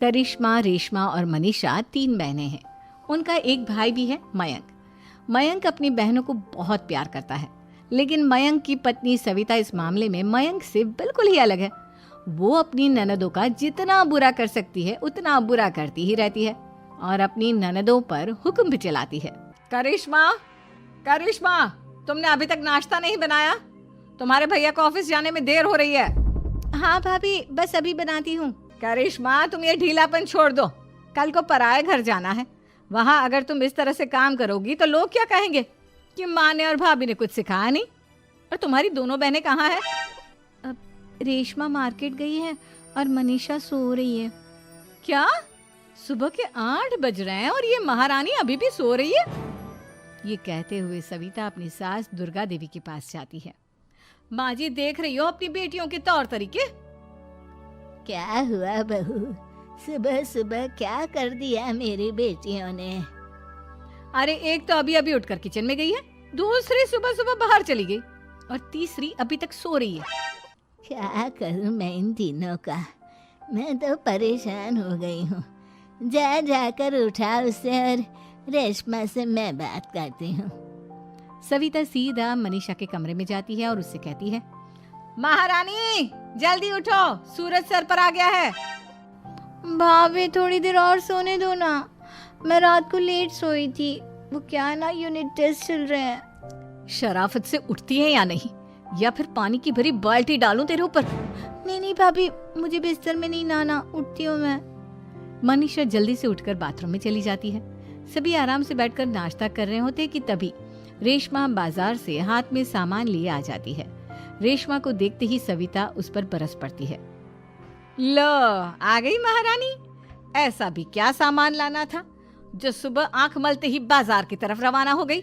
करिश्मा, रेशमा और मनीषा 3 बहनें हैं। उनका एक भाई भी है, मयंक। मयंक अपनी बहनों को बहुत प्यार करता है, लेकिन मयंक की पत्नी सविता इस मामले में मयंक से बिल्कुल ही अलग है। वो अपनी ननदों का जितना बुरा कर सकती है उतना बुरा करती ही रहती है और अपनी ननदों पर हुक्म भी चलाती है। करिश्मा, करिश्मा, तुमने अभी तक नाश्ता नहीं बनाया? तुम्हारे भैया को ऑफिस जाने में देर हो रही है। हाँ भाभी, बस अभी बनाती हूँ। करिश्मा, तुम ये ढीलापन छोड़ दो। कल को पराए घर जाना है। वहाँ अगर तुम इस तरह से काम करोगी तो लोग क्या कहेंगे कि माँ ने और भाभी ने कुछ सिखाया नहीं। और तुम्हारी दोनों बहनें कहाँ हैं? अब रेशमा मार्केट गई है और मनीषा सो रही है। क्या? सुबह के 8 बज रहे हैं और ये महारानी अभी भी सो रही है? ये कहते हुए सविता अपनी सास दुर्गा देवी के पास जाती है। माँ जी, देख रही हो अपनी बेटियों के तौर तरीके? क्या हुआ बहू, सुबह सुबह क्या कर दिया मेरी बेटियों ने? अरे एक तो अभी अभी उठकर किचन में गई है, दूसरी सुबह सुबह बाहर चली गई और तीसरी अभी तक सो रही है। क्या करूं मैं इन तीनों का, मैं तो परेशान हो गई हूँ। जा जाकर उठा उसे और रेशमा से मैं बात करती हूँ। सविता सीधा मनीषा के कमरे में जाती है और उससे कहती है, महारानी जल्दी उठो, सूरज सर पर आ गया है। भाभी थोड़ी देर और सोने दो ना, मैं रात को लेट सोई थी। वो क्या है ना, यूनिट टेस्ट चल रहे हैं। शराफत से उठती है या नहीं, या फिर पानी की भरी बाल्टी डालूं तेरे ऊपर? नहीं भाभी, मुझे बिस्तर में नहीं नहाना, उठती हूँ मैं। मनीषा जल्दी से उठकर बाथरूम में चली जाती है। सभी आराम से बैठकर नाश्ता कर रहे होते कि तभी रेशमा बाजार से हाथ में सामान लिए आ जाती है। रेशमा को देखते ही सविता उस पर बरस पड़ती है। लो, आ गई महारानी। ऐसा भी क्या सामान लाना था जो सुबह आंख मलते ही बाजार की तरफ रवाना हो गई?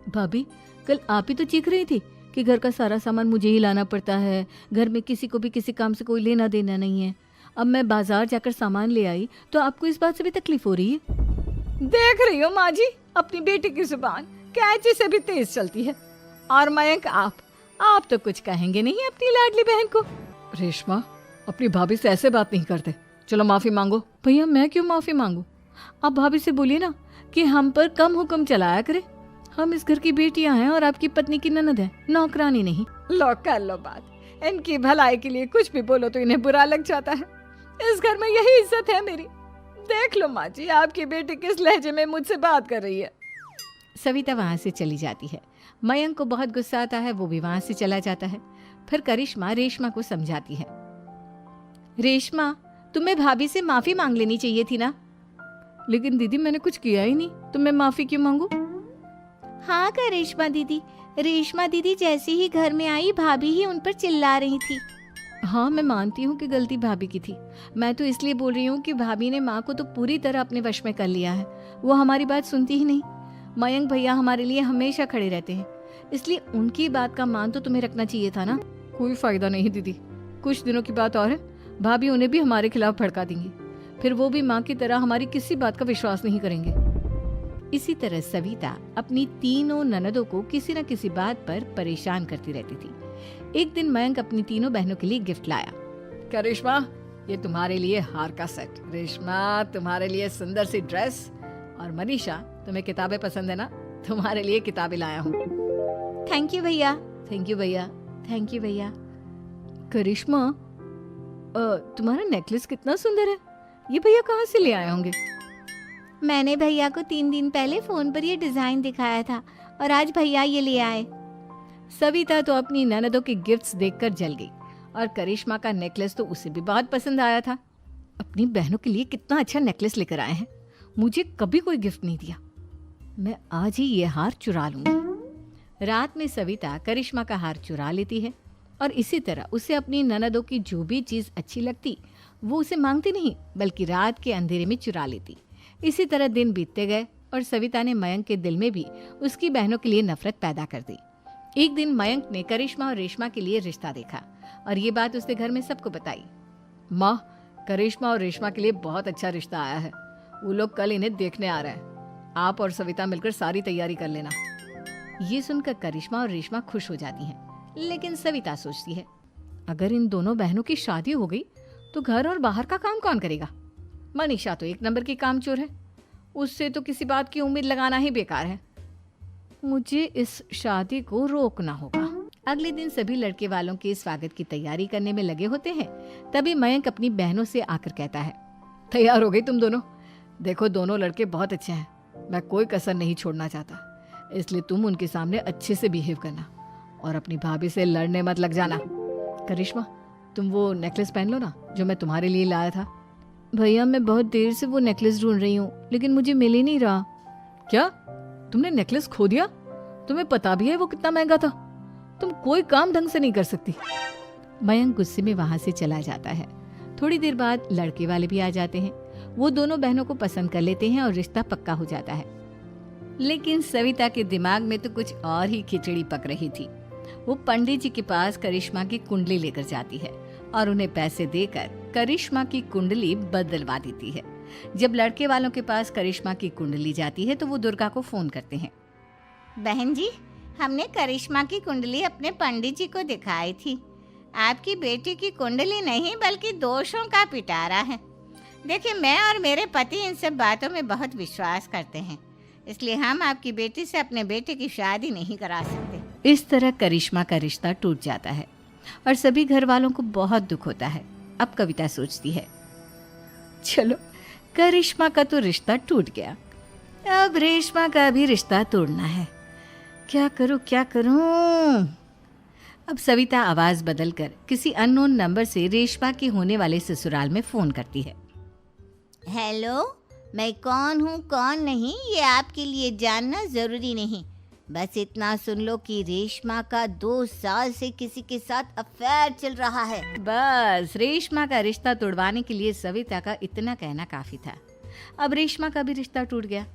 भाभी, कल आप ही तो चीख रही थी कि घर का सारा सामान मुझे ही लाना पड़ता है, घर में किसी को भी किसी काम से कोई लेना देना नहीं है। अब मैं बाजार जाकर सामान ले आई तो आपको इस बात से भी तकलीफ हो रही है? देख रही हो माँ जी, अपनी बेटी की जुबान कैंची से भी तेज चलती है। और मयंक, आप तो कुछ कहेंगे नहीं अपनी लाडली बहन को? रेशमा, अपनी भाभी से ऐसे बात नहीं करते। चलो माफी मांगो। भैया, मैं क्यों माफी मांगू? आप भाभी से बोलिए ना कि हम पर कम हुक्म चलाया करे। हम इस घर की बेटियां हैं और आपकी पत्नी की ननद है, नौकरानी नहीं। लो कर लो बात। इनकी भलाई के लिए कुछ भी बोलो तो इन्हें बुरा लग जाता है। इस घर में यही इज्जत है मेरी। देख लो माँ जी, आपकी बेटी किस लहजे में मुझसे बात कर रही है। सविता वहां से चली जाती है। मयंक को बहुत गुस्सा आता है, वो भी वहां से चला जाता है। फिर करिश्मा रेशमा को समझाती है, रेशमा, तुम्हें भाभी से माफी मांग लेनी चाहिए थी ना। लेकिन दीदी, मैंने कुछ किया ही नहीं, तो मैं माफी क्यों मांगू? हाँ करिश्मा दीदी, रेशमा दीदी जैसे ही घर में आई भाभी ही उन पर चिल्ला रही थी। हाँ, मैं मानती हूँ कि गलती भाभी की थी। मैं तो इसलिए बोल रही हूँ कि भाभी ने माँ को तो पूरी तरह अपने वश में कर लिया है। वो हमारी बात सुनती ही नहीं। मयंक भैया हमारे लिए हमेशा खड़े रहते हैं, इसलिए उनकी बात का मान तो तुम्हें रखना चाहिए था ना। कोई फायदा नहीं दीदी, कुछ दिनों की बात और है, भाभी उन्हें भी हमारे खिलाफ भड़का देंगी। फिर वो भी माँ की तरह हमारी किसी बात का विश्वास नहीं करेंगे। इसी तरह सविता अपनी तीनों ननदों को किसी न किसी बात पर परेशान करती रहती थी। एक दिन मयंक अपनी तीनों बहनों के लिए गिफ्ट लाया। क्या रेशमा, ये तुम्हारे लिए हार का सेट। रेशमा, तुम्हारे लिए सुंदर सी ड्रेस। और मनीषा, तुम्हें किताबें पसंद है ना, तुम्हारे लिए किताबें लाया हूँ। थैंक यू भैया। थैंक यू भैया। थैंक यू भैया। करिश्मा, तुम्हारा नेकलेस कितना सुंदर है, ये भैया कहाँ से ले आए होंगे? मैंने भैया को 3 दिन पहले फोन पर ये डिजाइन दिखाया था और आज भैया ये ले आए। सविता तो अपनी ननदों के गिफ्ट्स देखकर जल गई और करिश्मा का नेकलेस तो उसे भी बहुत पसंद आया था। अपनी बहनों के लिए कितना अच्छा नेकलेस लेकर आए हैं, मुझे कभी कोई गिफ्ट नहीं दिया। मैं आज ही ये हार चुरा लूंगी। रात में सविता करिश्मा का हार चुरा लेती है और इसी तरह उसे अपनी ननदों की जो भी चीज अच्छी लगती वो उसे मांगती नहीं, बल्कि रात के अंधेरे में चुरा लेती। इसी तरह दिन बीतते गए और सविता ने मयंक के दिल में भी उसकी बहनों के लिए नफरत पैदा कर दी। एक दिन मयंक ने करिश्मा और रेशमा के लिए रिश्ता देखा और ये बात उसने घर में सबको बताई। माँ, करिश्मा और रेशमा के लिए बहुत अच्छा रिश्ता आया है, वो लोग कल इन्हें देखने आ रहे हैं। आप और सविता मिलकर सारी तैयारी कर लेना। ये सुनकर करिश्मा और रेशमा खुश हो जाती हैं, लेकिन सविता सोचती है, अगर इन दोनों बहनों की शादी हो गई तो घर और बाहर का काम कौन करेगा? मनीषा तो एक नंबर की कामचोर है, उससे तो किसी बात की उम्मीद लगाना ही बेकार है। मुझे इस शादी को रोकना होगा। अगले दिन सभी लड़के वालों के स्वागत की तैयारी करने में लगे होते हैं। तभी मयंक अपनी बहनों से आकर कहता है, तैयार हो गई तुम दोनों? देखो दोनों लड़के बहुत अच्छे हैं, मैं कोई कसर नहीं छोड़ना चाहता, इसलिए तुम उनके सामने अच्छे से बिहेव करना और अपनी भाभी से लड़ने मत लग जाना। करिश्मा, तुम वो नेकलेस पहन लो ना जो मैं तुम्हारे लिए लाया था। भैया मैं बहुत देर से वो नेकलेस ढूंढ रही हूँ, लेकिन मुझे मिल ही नहीं रहा। क्या तुमने नेकलेस खो दिया? तुम्हें पता भी है वो कितना महंगा था? तुम कोई काम ढंग से नहीं कर सकती। मयंक गुस्से में वहां से चला जाता है। थोड़ी देर बाद लड़के वाले भी आ जाते हैं। वो दोनों बहनों को पसंद कर लेते हैं और रिश्ता पक्का हो जाता है। लेकिन सविता के दिमाग में तो कुछ और ही खिचड़ी पक रही थी। वो पंडित जी के पास करिश्मा की कुंडली लेकर जाती है और उन्हें पैसे देकर करिश्मा की कुंडली बदलवा देती है। जब लड़के वालों के पास करिश्मा की कुंडली जाती है तो वो दुर्गा को फोन करते हैं। बहन जी, हमने करिश्मा की कुंडली अपने पंडित जी को दिखाई थी। आपकी बेटी की कुंडली नहीं बल्कि दोषों का पिटारा है। देखिए, मैं और मेरे पति इन सब बातों में बहुत विश्वास करते हैं, इसलिए हम आपकी बेटी से अपने बेटे की शादी नहीं करा सकते। इस तरह करिश्मा का रिश्ता टूट जाता है और सभी घर वालों को बहुत दुख होता है। अब कविता सोचती है, चलो करिश्मा का तो रिश्ता टूट गया, अब रेशमा का भी रिश्ता तोड़ना है। क्या करूं? अब सविता आवाज बदलकर किसी अननोन नंबर से रेशमा के होने वाले ससुराल में फोन करती है। हेलो, मैं कौन हूँ कौन नहीं ये आपके लिए जानना जरूरी नहीं। बस इतना सुन लो कि रेशमा का 2 साल से किसी के साथ अफेयर चल रहा है। बस रेशमा का रिश्ता तोड़वाने के लिए सविता का इतना कहना काफी था। अब रेशमा का भी रिश्ता टूट गया।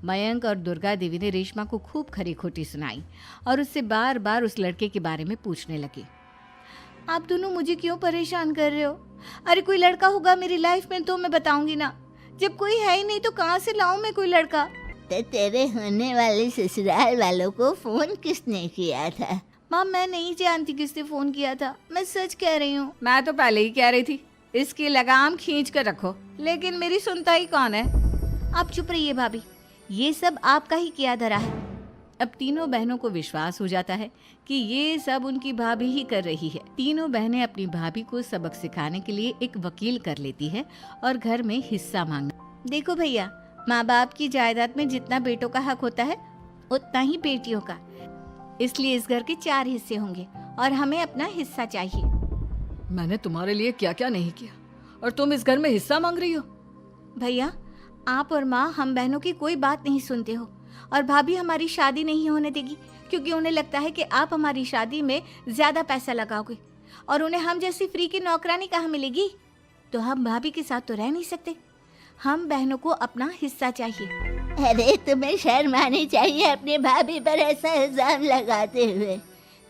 मयंक और दुर्गा देवी ने रेशमा को खूब खरी खोटी सुनाई और उससे बार बार उस लड़के के बारे में पूछने लगी। आप दोनों मुझे क्यों परेशान कर रहे हो? अरे कोई लड़का होगा मेरी लाइफ में तो मैं बताऊंगी ना, जब कोई है ही नहीं तो कहाँ से लाऊं मैं कोई लड़का? तो तेरे होने वाले ससुराल वालों को फोन किसने किया था? माँ मैं नहीं जानती किसने फोन किया था, मैं सच कह रही हूँ। मैं तो पहले ही कह रही थी इसकी लगाम खींच कर रखो, लेकिन मेरी सुनता ही कौन है। आप चुप रहिए भाभी, ये सब आपका ही किया धरा है। अब तीनों बहनों को विश्वास हो जाता है कि ये सब उनकी भाभी ही कर रही है। तीनों बहनें अपनी भाभी को सबक सिखाने के लिए एक वकील कर लेती है और घर में हिस्सा मांगना। देखो भैया, माँ बाप की जायदाद में जितना बेटों का हक होता है उतना ही बेटियों का, इसलिए इस घर के 4 हिस्से होंगे और हमें अपना हिस्सा चाहिए। मैंने तुम्हारे लिए क्या क्या नहीं किया और तुम इस घर में हिस्सा मांग रही हो? भैया, आप और माँ हम बहनों की कोई बात नहीं सुनते हो और भाभी हमारी शादी नहीं होने देगी क्योंकि उन्हें लगता है कि आप हमारी शादी में ज्यादा पैसा लगाओगे और उन्हें हम जैसी फ्री की नौकरानी कहाँ मिलेगी। तो हम भाभी के साथ तो रह नहीं सकते, हम बहनों को अपना हिस्सा चाहिए। अरे तुम्हें शर्म आनी चाहिए अपने भाभी पर ऐसा इल्जाम लगाते हुए।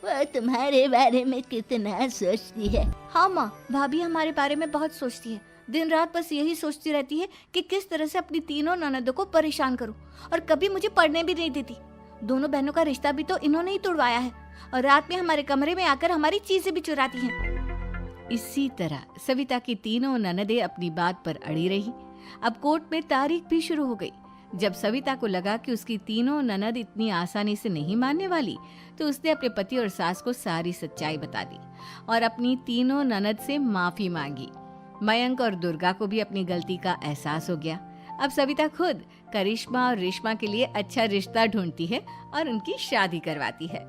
वो तुम्हारे बारे में कितना सोचती है। हाँ माँ, भाभी हमारे बारे में बहुत सोचती है, दिन रात बस यही सोचती रहती है कि किस तरह से अपनी तीनों ननदों को परेशान करूं और कभी मुझे पढ़ने भी नहीं देती। दोनों बहनों का रिश्ता भी तो इन्होंने ही तोड़वाया है और रात में हमारे कमरे में आकर हमारी चीजें भी चुराती हैं। इसी तरह सविता की तीनों ननदें अपनी बात पर अड़ी रही। अब कोर्ट में तारीख भी शुरू हो गई। जब सविता को लगा कि उसकी तीनों ननद इतनी आसानी से नहीं मानने वाली, तो उसने अपने पति और सास को सारी सच्चाई बता दी और अपनी तीनों ननद से माफी मांगी। मयंक और दुर्गा को भी अपनी गलती का एहसास हो गया। अब सविता खुद करिश्मा और रेशमा के लिए अच्छा रिश्ता ढूंढती है और उनकी शादी करवाती है।